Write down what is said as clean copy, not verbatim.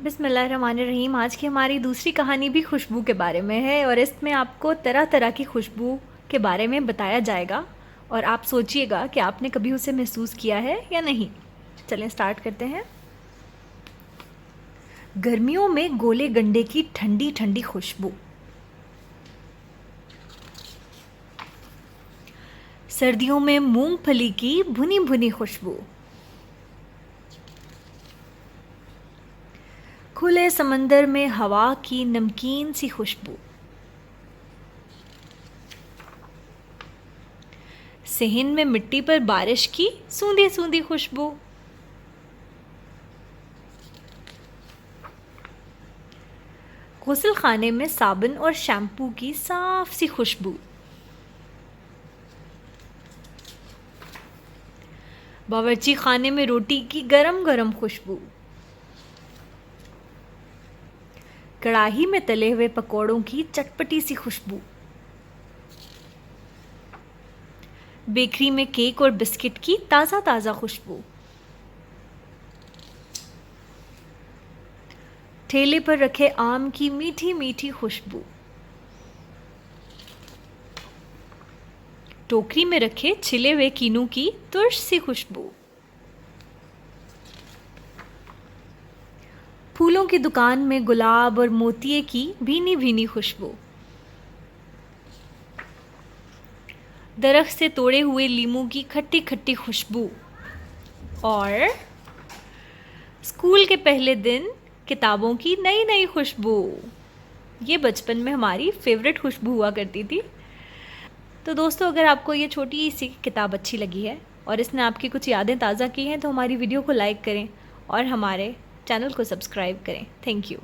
बिस्मिल्लाहिर्रहमानिर्रहीम। आज की हमारी दूसरी कहानी भी खुशबू के बारे में है और इसमें आपको तरह तरह की खुशबू के बारे में बताया जाएगा और आप सोचिएगा कि आपने कभी उसे महसूस किया है या नहीं। चलें स्टार्ट करते हैं। गर्मियों में गोले गंडे की ठंडी ठंडी खुशबू, सर्दियों में मूंगफली की भुनी भुनी खुशबू, खुले समंदर में हवा की नमकीन सी खुशबू, सेहन में मिट्टी पर बारिश की सूंधी सूंधी खुशबू, गुस्ल खाने में साबुन और शैम्पू की साफ सी खुशबू, बावर्ची खाने में रोटी की गरम गरम खुशबू, कढ़ाई में तले हुए पकौड़ों की चटपटी सी खुशबू, बेकरी में केक और बिस्किट की ताज़ा ताज़ा खुशबू, ठेले पर रखे आम की मीठी मीठी खुशबू, टोकरी में रखे छिले हुए कीनू की तुर्श सी खुशबू, फूलों की दुकान में गुलाब और मोतिये की भीनी भीनी खुशबू, दरख्त से तोड़े हुए लीमू की खट्टी खट्टी खुशबू और स्कूल के पहले दिन किताबों की नई नई खुशबू। ये बचपन में हमारी फेवरेट खुशबू हुआ करती थी। तो दोस्तों, अगर आपको ये छोटी सी किताब अच्छी लगी है और इसने आपकी कुछ यादें ताज़ा की हैं तो हमारी वीडियो को लाइक करें और हमारे चैनल को सब्सक्राइब करें। Thank you.